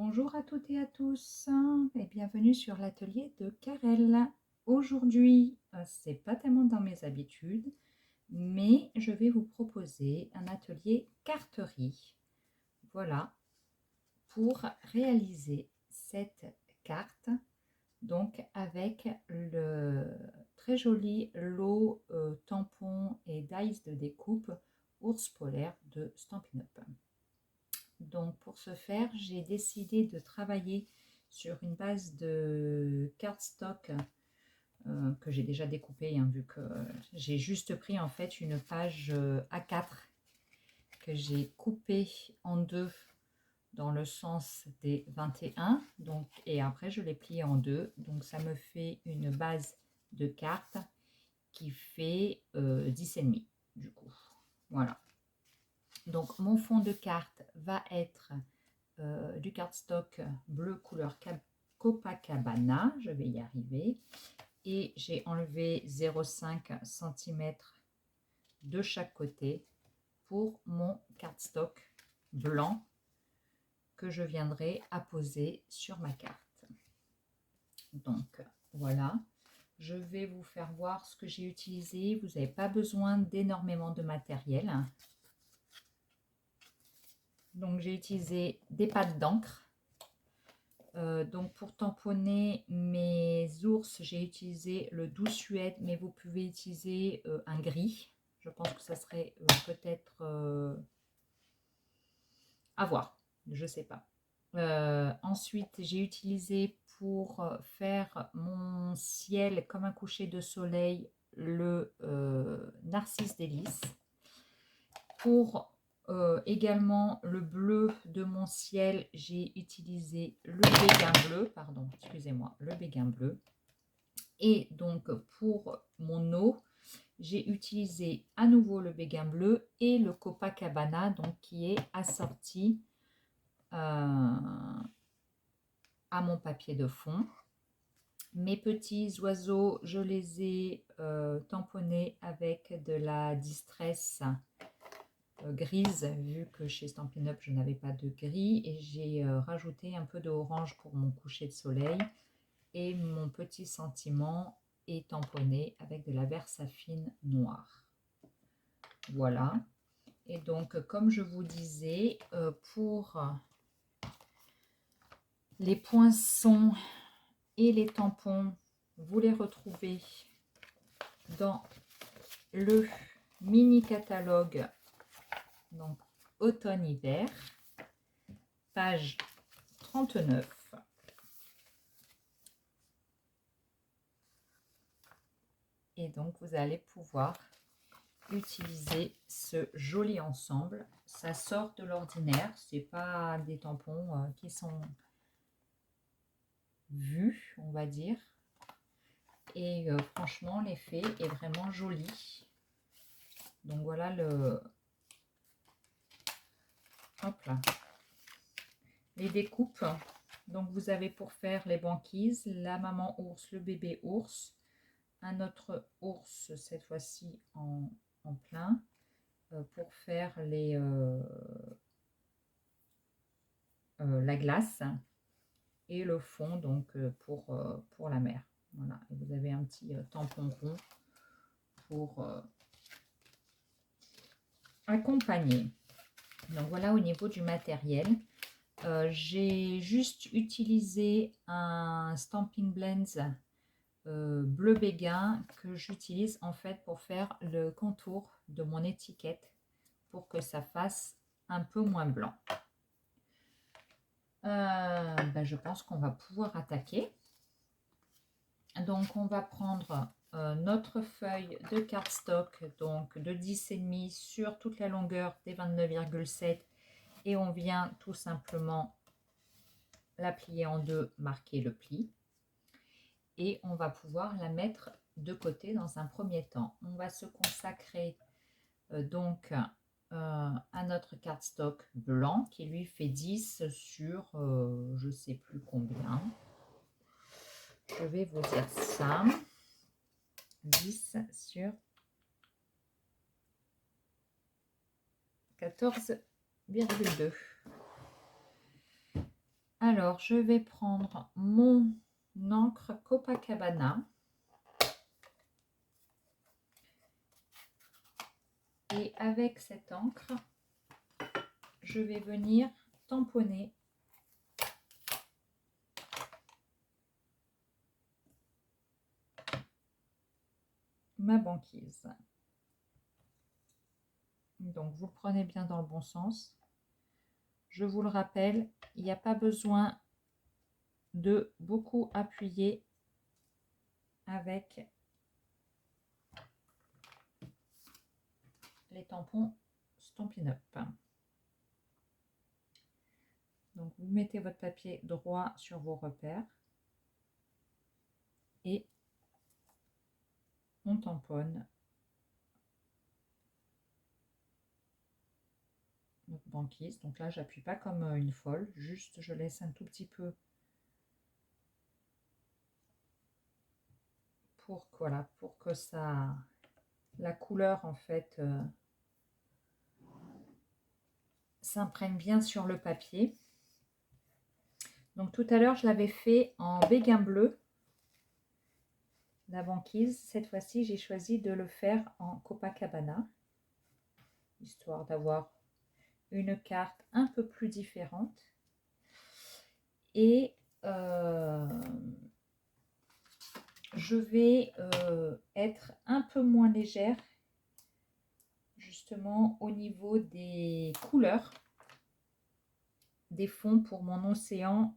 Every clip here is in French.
Bonjour à toutes et à tous et bienvenue sur l'atelier de Karel. Aujourd'hui, c'est pas tellement dans mes habitudes, mais je vais vous proposer un atelier carterie. Voilà, pour réaliser cette carte, donc avec le très joli lot tampon et dies de découpe ours polaire de Stampin' Up! Donc pour ce faire, j'ai décidé de travailler sur une base de cardstock que j'ai déjà découpé, hein, vu que j'ai juste pris en fait une page A4 que j'ai coupée en deux dans le sens des 21, donc, et après je l'ai pliée en deux, donc ça me fait une base de carte qui fait 10,5 du coup. Voilà. Donc mon fond de carte va être du cardstock bleu couleur Copacabana, je vais y arriver, et j'ai enlevé 0,5 cm de chaque côté pour mon cardstock blanc que je viendrai apposer sur ma carte. Donc voilà, je vais vous faire voir ce que j'ai utilisé. Vous n'avez pas besoin d'énormément de matériel. Donc j'ai utilisé des pâtes d'encre. Donc pour tamponner mes ours, j'ai utilisé le doux suède, mais vous pouvez utiliser un gris. Je pense que ça serait peut-être à voir, je sais pas. Ensuite, j'ai utilisé pour faire mon ciel comme un coucher de soleil le Narcisse délice. Pour également le bleu de mon ciel, j'ai utilisé le béguin bleu, pardon, excusez-moi, le béguin bleu. Et donc pour mon eau, j'ai utilisé à nouveau le béguin bleu et le Copacabana, donc qui est assorti à mon papier de fond. Mes petits oiseaux, je les ai tamponnés avec de la Distress grise, vu que chez Stampin' Up je n'avais pas de gris, et j'ai rajouté un peu d'orange pour mon coucher de soleil, et mon petit sentiment est tamponné avec de la Versafine noire. Voilà, et donc comme je vous disais, pour les poinçons et les tampons, vous les retrouvez dans le mini catalogue, donc automne-hiver, page 39. Et donc vous allez pouvoir utiliser ce joli ensemble. Ça sort de l'ordinaire, c'est pas des tampons qui sont vus, on va dire. Et franchement, l'effet est vraiment joli. Donc voilà le... Hop là. Les découpes. Donc vous avez pour faire les banquises, la maman ours, le bébé ours, un autre ours, cette fois-ci en plein, pour faire les, la glace, et le fond donc pour la mer. Voilà, et vous avez un petit tampon rond pour accompagner. Donc voilà au niveau du matériel. J'ai juste utilisé un Stampin' Blends bleu béguin que j'utilise en fait pour faire le contour de mon étiquette pour que ça fasse un peu moins blanc. Je pense qu'on va pouvoir attaquer. Donc on va prendre notre feuille de cardstock, donc de 10,5 sur toute la longueur des 29,7, et on vient tout simplement la plier en deux, marquer le pli, et on va pouvoir la mettre de côté dans un premier temps. On va se consacrer donc à notre cardstock blanc qui lui fait 10 sur je sais plus combien. Je vais vous dire ça. 10 sur 14,2. Alors, je vais prendre mon encre Copacabana et avec cette encre, je vais venir tamponner ma banquise. Donc, vous le prenez bien dans le bon sens. Je vous le rappelle, il n'y a pas besoin de beaucoup appuyer avec les tampons Stampin' Up. Donc, vous mettez votre papier droit sur vos repères et on tamponne notre banquise. Donc là, j'appuie pas comme une folle, juste je laisse un tout petit peu pour, voilà, pour que ça, la couleur en fait s'imprègne bien sur le papier. Donc tout à l'heure, je l'avais fait en béguin bleu, la banquise. Cette fois-ci, j'ai choisi de le faire en Copacabana, histoire d'avoir une carte un peu plus différente. Et je vais être un peu moins légère, justement au niveau des couleurs, des fonds pour mon océan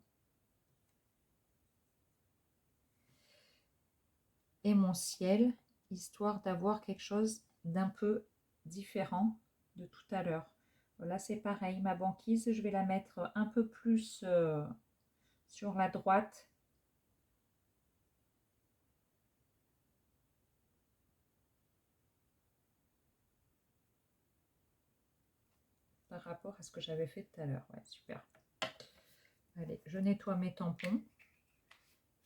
et mon ciel, histoire d'avoir quelque chose d'un peu différent de tout à l'heure. Là, c'est pareil, ma banquise, je vais la mettre un peu plus sur la droite. Par rapport à ce que j'avais fait tout à l'heure. Ouais, super. Allez, je nettoie mes tampons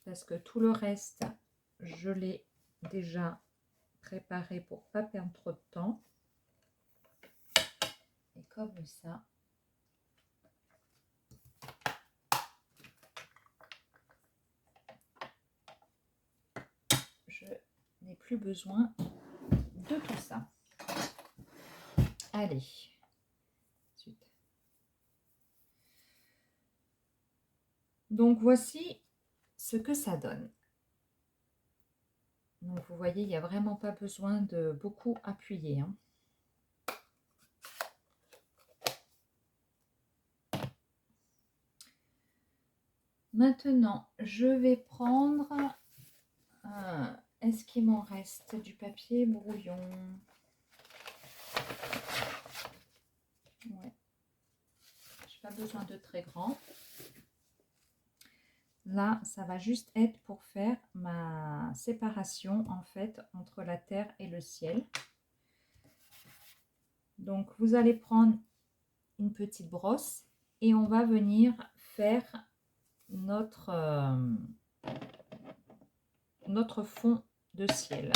parce que tout le reste, je l'ai déjà préparé pour pas perdre trop de temps. Et comme ça, je n'ai plus besoin de tout ça. Allez, ensuite. Donc voici ce que ça donne. Donc vous voyez, il n'y a vraiment pas besoin de beaucoup appuyer, hein. Maintenant, je vais prendre... est-ce qu'il m'en reste du papier brouillon? Ouais. Je n'ai pas besoin de très grand. Là, ça va juste être pour faire ma séparation en fait entre la terre et le ciel. Donc, vous allez prendre une petite brosse et on va venir faire notre fond de ciel.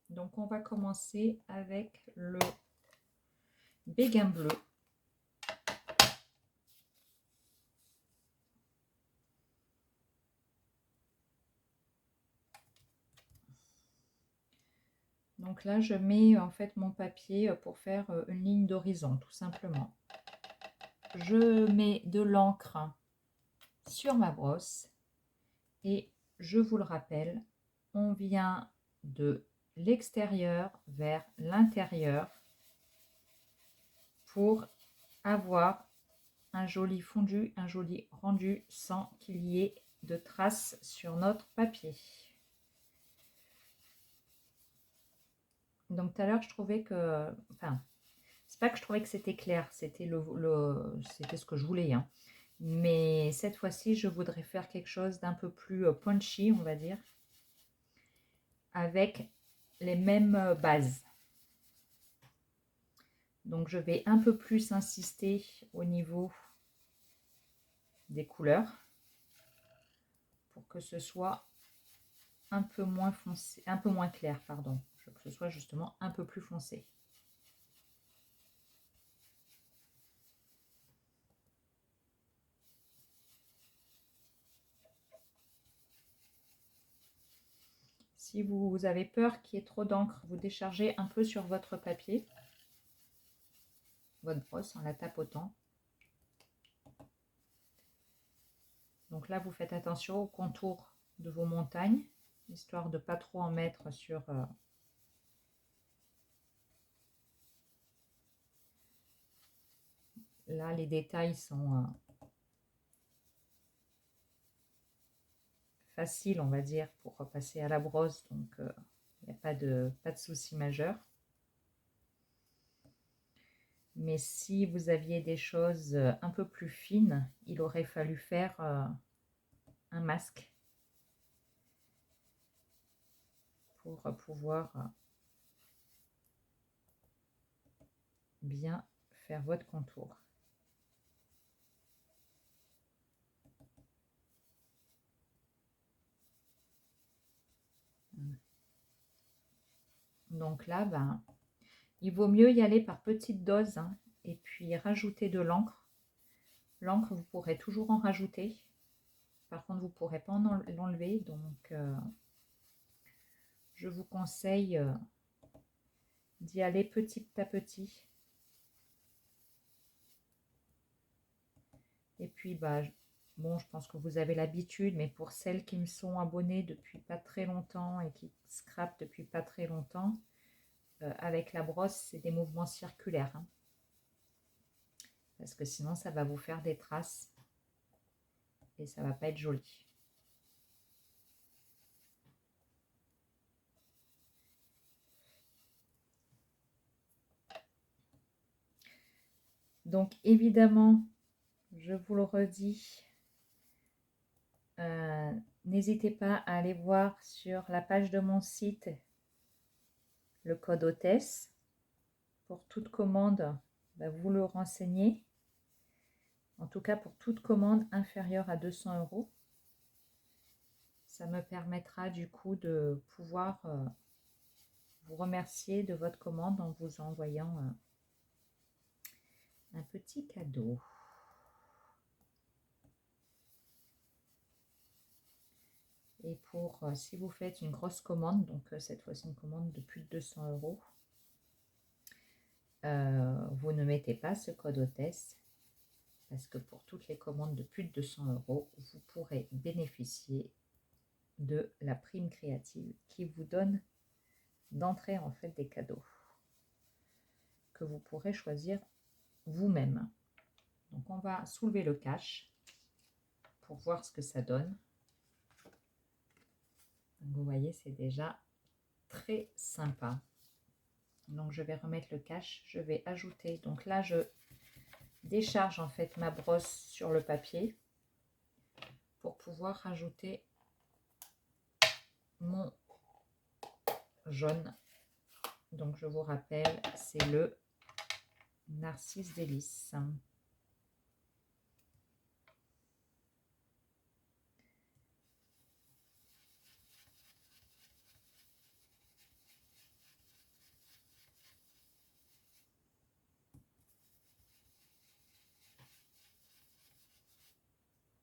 Donc, on va commencer avec le béguin bleu. Donc là, je mets en fait mon papier pour faire une ligne d'horizon, tout simplement. Je mets de l'encre sur ma brosse et je vous le rappelle, on vient de l'extérieur vers l'intérieur pour avoir un joli fondu, un joli rendu sans qu'il y ait de traces sur notre papier. Donc tout à l'heure, je trouvais que, enfin, c'est pas que je trouvais que c'était clair, c'était c'était ce que je voulais, hein. Mais cette fois-ci, je voudrais faire quelque chose d'un peu plus punchy, on va dire, avec les mêmes bases. Donc, je vais un peu plus insister au niveau des couleurs pour que ce soit un peu moins foncé, un peu moins clair, pardon, que ce soit justement un peu plus foncé. Si vous avez peur qu'il y ait trop d'encre, vous déchargez un peu sur votre papier, votre brosse en la tapotant. Donc là, vous faites attention au contour de vos montagnes, histoire de ne pas trop en mettre sur... Là, les détails sont faciles, on va dire, pour passer à la brosse. Donc, il n'y a pas de souci majeur. Mais si vous aviez des choses un peu plus fines, il aurait fallu faire un masque pour pouvoir bien faire votre contour. Donc là, ben, il vaut mieux y aller par petites doses hein, et puis rajouter de l'encre. L'encre, vous pourrez toujours en rajouter. Par contre, vous ne pourrez pas l'enlever. Donc, je vous conseille d'y aller petit à petit. Et puis, bah, bon, je pense que vous avez l'habitude, mais pour celles qui me sont abonnées depuis pas très longtemps et qui scrapent depuis pas très longtemps, avec la brosse, c'est des mouvements circulaires. Hein, parce que sinon, ça va vous faire des traces et ça va pas être joli. Donc, évidemment, je vous le redis, n'hésitez pas à aller voir sur la page de mon site le code hôtesse. Pour toute commande, bah, vous le renseignez. En tout cas, pour toute commande inférieure à 200 €. Ça me permettra du coup de pouvoir vous remercier de votre commande en vous envoyant un petit cadeau. Et pour, si vous faites une grosse commande, donc cette fois-ci une commande de plus de 200 €, vous ne mettez pas ce code hôtesse parce que pour toutes les commandes de plus de 200 €, vous pourrez bénéficier de la prime créative qui vous donne d'entrer en fait des cadeaux que vous pourrez choisir vous-même. Donc on va soulever le cache pour voir ce que ça donne. Donc, vous voyez, c'est déjà très sympa. Donc je vais remettre le cache, je vais ajouter, donc là je décharge en fait ma brosse sur le papier pour pouvoir rajouter mon jaune. Donc je vous rappelle, c'est le Narcisse Délice.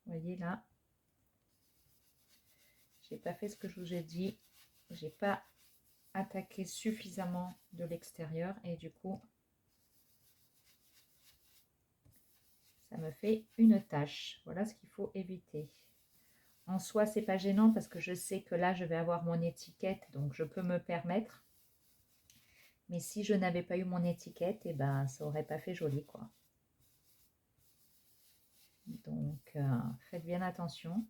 Vous voyez là, j'ai pas fait ce que je vous ai dit, j'ai pas attaqué suffisamment de l'extérieur et du coup ça me fait une tache. Voilà ce qu'il faut éviter. En soi, c'est pas gênant parce que je sais que là je vais avoir mon étiquette, donc je peux me permettre. Mais si je n'avais pas eu mon étiquette, et ben ça aurait pas fait joli quoi. Donc faites bien attention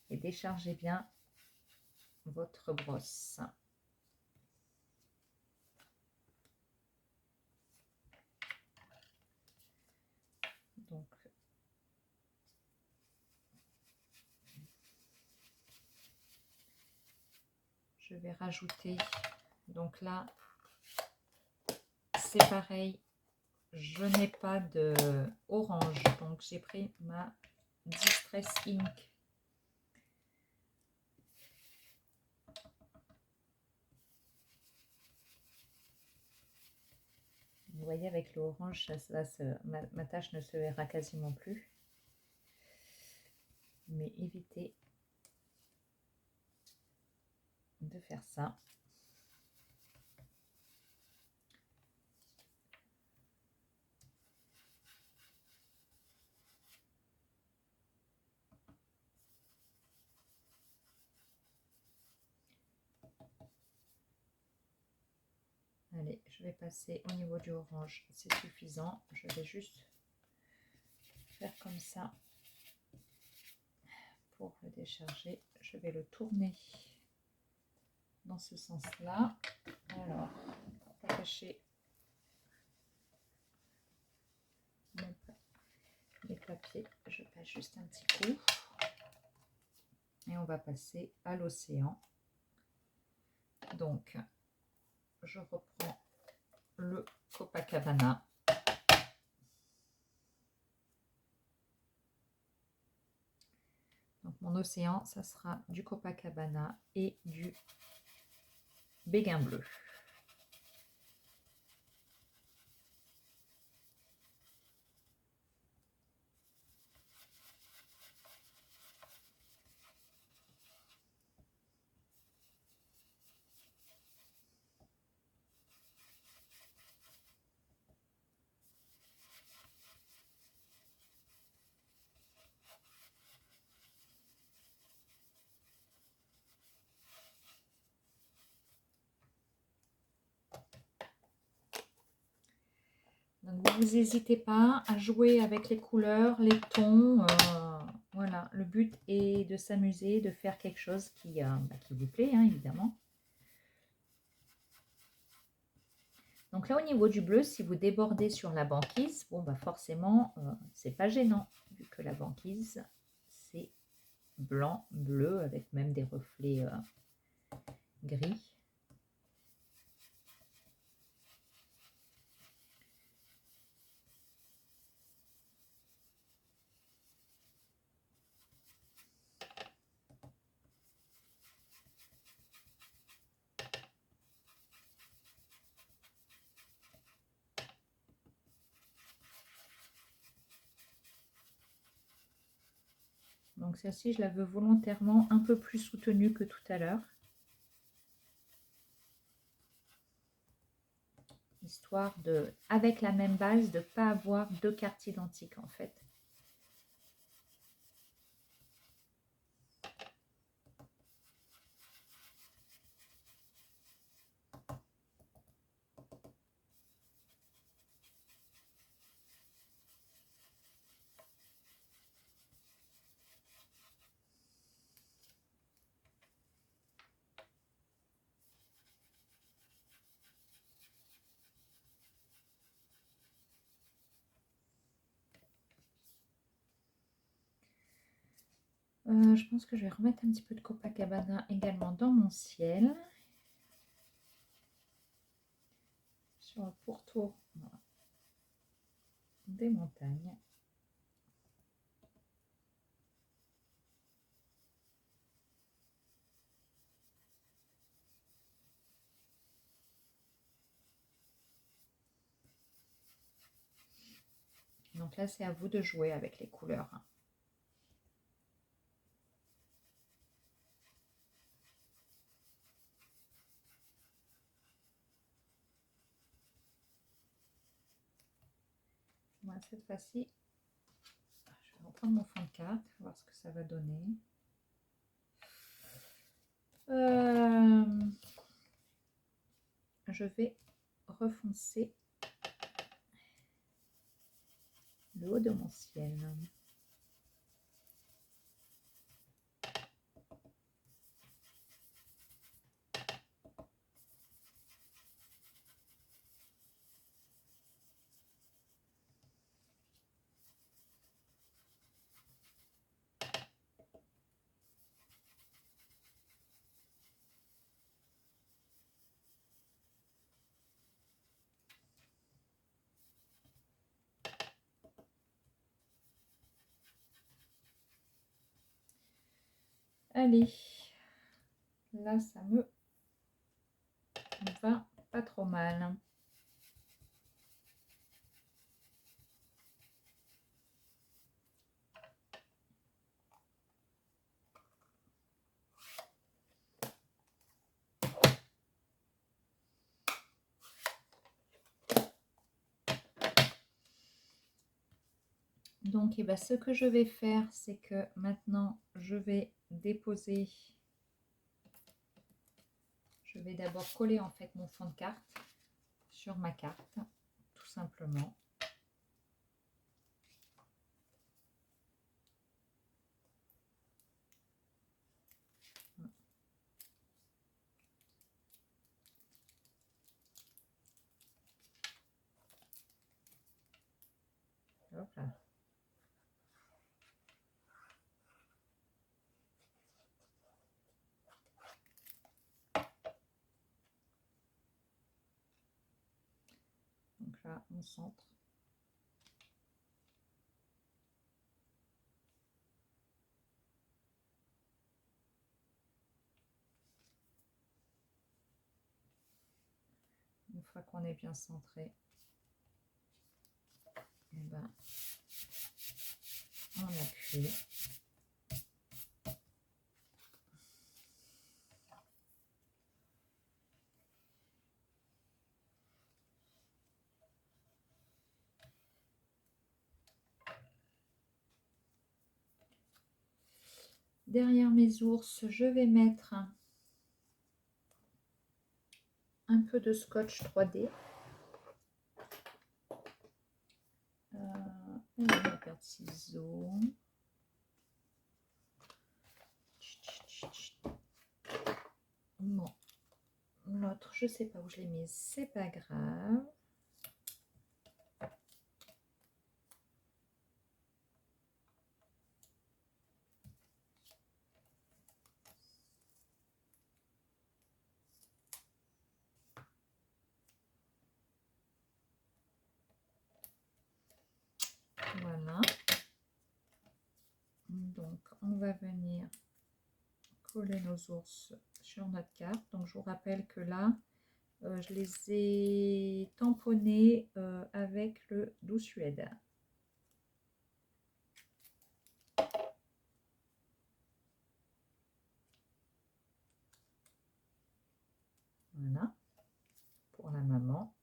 et déchargez bien votre brosse. Donc je vais rajouter, donc là c'est pareil, je n'ai pas de orange, donc j'ai pris ma Distress Ink. Vous voyez, avec l'orange, ma tâche ne se verra quasiment plus. Mais évitez de faire ça. Allez, je vais passer au niveau du orange, c'est suffisant. Je vais juste faire comme ça pour le décharger. Je vais le tourner dans ce sens-là. Alors, pour cacher les papiers, je passe juste un petit coup. Et on va passer à l'océan. Donc, je reprends le Copacabana. Donc, mon océan, ça sera du Copacabana et du béguin bleu. Donc, vous n'hésitez pas à jouer avec les couleurs, les tons. Voilà, le but est de s'amuser, de faire quelque chose qui vous plaît, hein, évidemment. Donc là, au niveau du bleu, si vous débordez sur la banquise, bon, bah forcément, c'est pas gênant, vu que la banquise, c'est blanc, bleu, avec même des reflets gris. Donc celle-ci, je la veux volontairement un peu plus soutenue que tout à l'heure. Histoire de, avec la même base, de ne pas avoir deux cartes identiques en fait. Je pense que je vais remettre un petit peu de Copacabana également dans mon ciel. Sur le pourtour des montagnes. Donc là, c'est à vous de jouer avec les couleurs. Moi, cette fois-ci, je vais reprendre mon fond de carte, voir ce que ça va donner. Je vais refoncer le haut de mon ciel. Allez, là, ça me va pas trop mal. Donc, eh ben, ce que je vais faire, c'est que maintenant, je vais déposer, je vais d'abord coller en fait mon fond de carte sur ma carte, tout simplement. Hop là. Donc là, on centre. Une fois qu'on est bien centré, et ben, on appuie. Derrière mes ours, je vais mettre un peu de scotch 3D. Ma paire de ciseaux. Bon, l'autre, je sais pas où je l'ai mise, c'est pas grave. Voilà. Donc, on va venir coller nos ours sur notre carte. Donc, je vous rappelle que là, je les ai tamponnés avec le Doux Suède. Voilà. Pour la maman.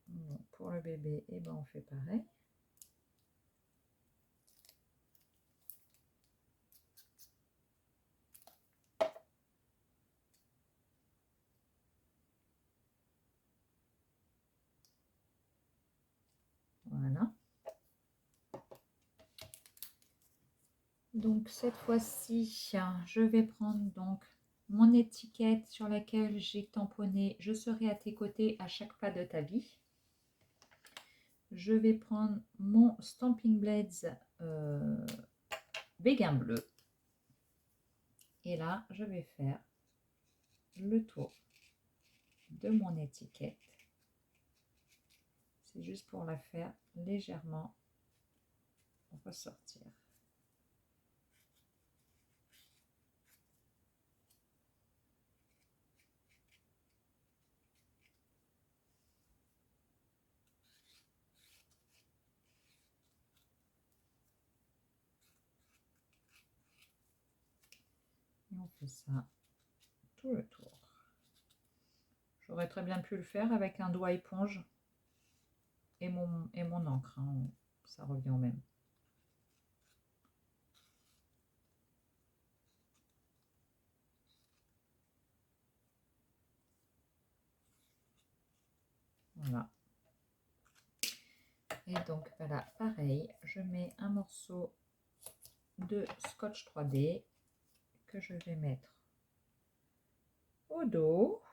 Bon, pour le bébé, et ben on fait pareil. Voilà. Donc cette fois-ci, je vais prendre donc mon étiquette sur laquelle j'ai tamponné. Je serai à tes côtés à chaque pas de ta vie. Je vais prendre mon Stampin' Blades béguin bleu. Et là, je vais faire le tour de mon étiquette. C'est juste pour la faire légèrement ressortir. Et on fait ça tout le tour. J'aurais très bien pu le faire avec un doigt éponge et mon encre. Hein. Ça revient au même. Voilà. Et donc voilà, pareil, je mets un morceau de scotch 3D que je vais mettre au dos.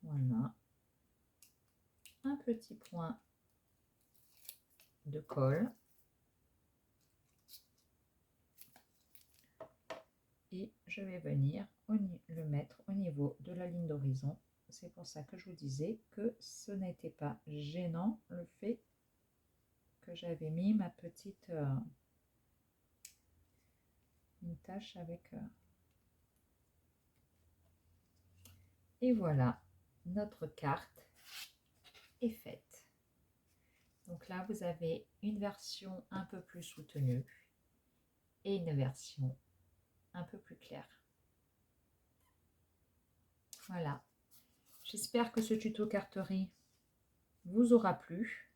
Voilà. Un petit point de colle. Et je vais venir le mettre au niveau de la ligne d'horizon. C'est pour ça que je vous disais que ce n'était pas gênant le fait que j'avais mis ma petite une tache avec et voilà, notre carte est faite. Donc là vous avez une version un peu plus soutenue et une version un peu plus claire. Voilà, j'espère que ce tuto carterie vous aura plu.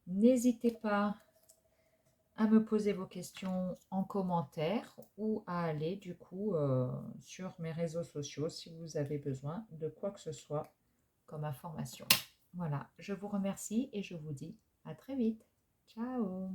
N'hésitez pas à me poser vos questions en commentaire ou à aller du coup sur mes réseaux sociaux si vous avez besoin de quoi que ce soit comme information. Voilà, je vous remercie et je vous dis à très vite. Ciao!